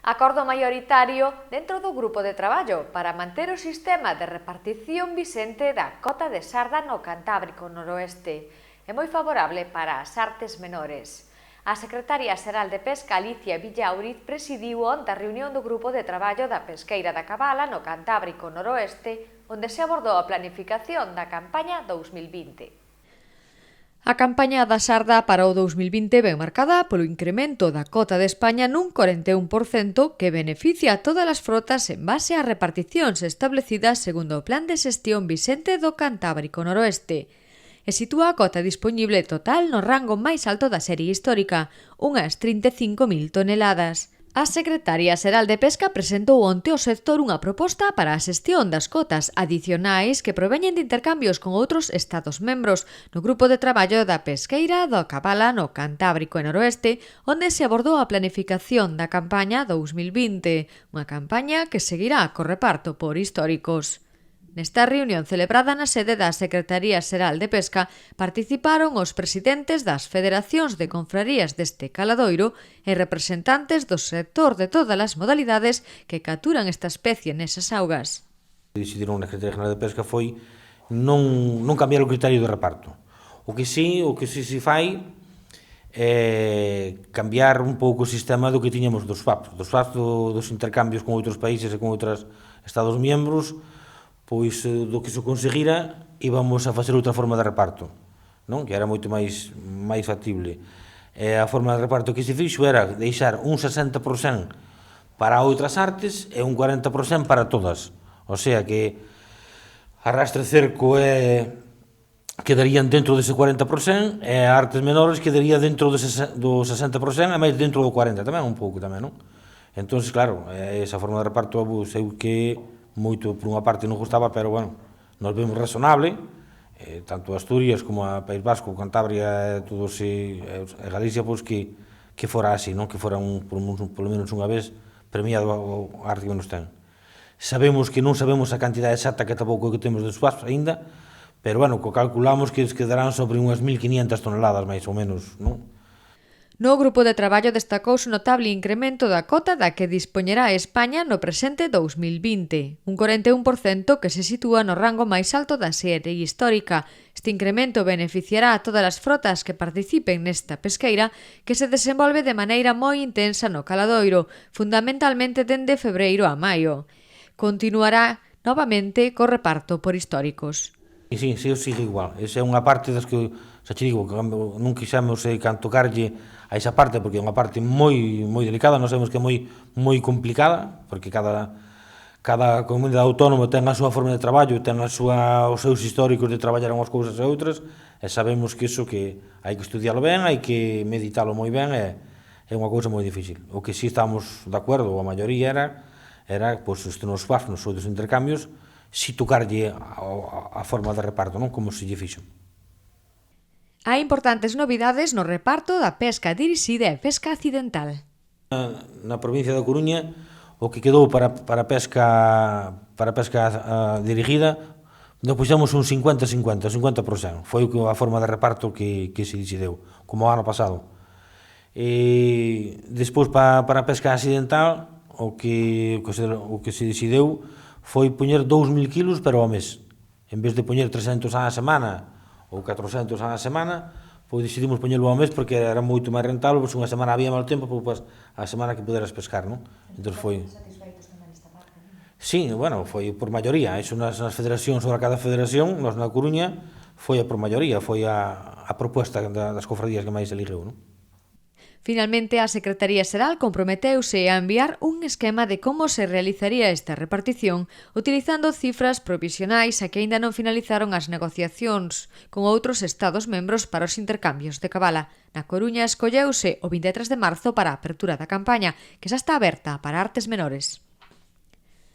Acordo maioritario dentro do grupo de traballo para manter o sistema de repartición vixente da cota de sarda no Cantábrico Noroeste. É moi favorable para as artes menores. A secretaria xeral de Pesca, Alicia Villauriz, presidiu onte a reunión do grupo de traballo da pesqueira da Cabala no Cantábrico Noroeste, onde se abordou a planificación da campaña 2020. A campaña da sarda para o 2020 ven marcada polo incremento da cota de España nun 41% que beneficia a todas as frotas en base ás reparticións establecidas segundo o Plan de Xestión Vixente do Cantábrico Noroeste e sitúa a cota disponible total no rango máis alto da serie histórica, unhas 35.000 toneladas. A secretaria xeral de Pesca presentou onte ao sector unha proposta para a xestión das cotas adicionais que proveñen de intercambios con outros Estados membros no grupo de traballo da pesqueira do Cabala no Cantábrico e Noroeste, onde se abordou a planificación da campaña 2020, unha campaña que seguirá co reparto por históricos. Nesta reunión celebrada na sede da Secretaría Xeral de Pesca participaron os presidentes das federacións de confrarías deste caladoiro e representantes do sector de todas as modalidades que capturan esta especie nesas augas. Decidiron na Secretaría Xeral de Pesca foi non cambiar o criterio de reparto. O que si se fai é cambiar un pouco o sistema do que tiñamos dos FAPs, dos intercambios con outros países e con outros Estados membros, pois do que se conseguira íbamos a facer outra forma de reparto, non? Que era moito máis factible. E a forma de reparto que se fixo era deixar un 60% para outras artes e un 40% para todas. O sea que arrastre cerco quedarían dentro dese 40% e artes menores quedaría dentro do 60% e máis dentro do 40% tamén, un pouco tamén, non? Entón, claro, esa forma de reparto sei que moito, por unha parte, non gustaba, pero, bueno, nos vemos razonable, tanto Asturias como a País Vasco, Cantabria e todos e Galicia, pois que fora así, non? Que fora, polo menos unha vez, premiado a arte que nos ten. Sabemos que non sabemos a cantidade exacta que tampouco que temos de SWAPs aínda, pero, bueno, calculamos que quedarán sobre unhas 1.500 toneladas, máis ou menos, non? No grupo de traballo destacouse o notable incremento da cota da que dispoñerá España no presente 2020, un 41% que se sitúa no rango máis alto da serie histórica. Este incremento beneficiará a todas as frotas que participen nesta pesqueira que se desenvolve de maneira moi intensa no caladoiro, fundamentalmente dende febreiro a maio. Continuará novamente co reparto por históricos. Sí, sigue igual. Esa é unha parte das que, xa te digo, que non quixemos tocarlle a esa parte, porque é unha parte moi delicada, nós sabemos que é moi complicada, porque cada comunidade autónoma ten a súa forma de traballo, ten os seus históricos de traballar unhas cousas e outras, e sabemos que iso que hai que estudialo ben, hai que meditalo moi ben, é unha cousa moi difícil. O que si estamos de acordo, a maioría era pois, nos FAF, nos outros intercambios, si tocarlle a forma de reparto, non? Como se lle fixo. Hai importantes novidades no reparto da pesca dirixida e pesca accidental. Na provincia da Coruña, o que quedou para pesca dirigida, nos puxemos un 50%. Foi a forma de reparto que se decideu, como o ano pasado. E despois, para a pesca accidental, o que se decideu foi poñer 2.000 kilos, pero ao mes. En vez de poñer 300 á semana ou 400 á semana, pois decidimos poñerlo ao mes porque era moito máis rentable, pois unha semana había mal tempo, pois a semana que puderas pescar, non? Entón foi... Sí, bueno, foi por maioría, iso nas federacións, sobre cada federación, nos na Coruña, foi por maioría, foi a proposta das cofradías que máis eligeu, non? Finalmente, a Secretaría Xeral comprometeuse a enviar un esquema de como se realizaría esta repartición utilizando cifras provisionais a que aínda non finalizaron as negociacións con outros Estados membros para os intercambios de Cabala. Na Coruña escolleuse o 23 de marzo para a apertura da campaña, que xa está aberta para artes menores.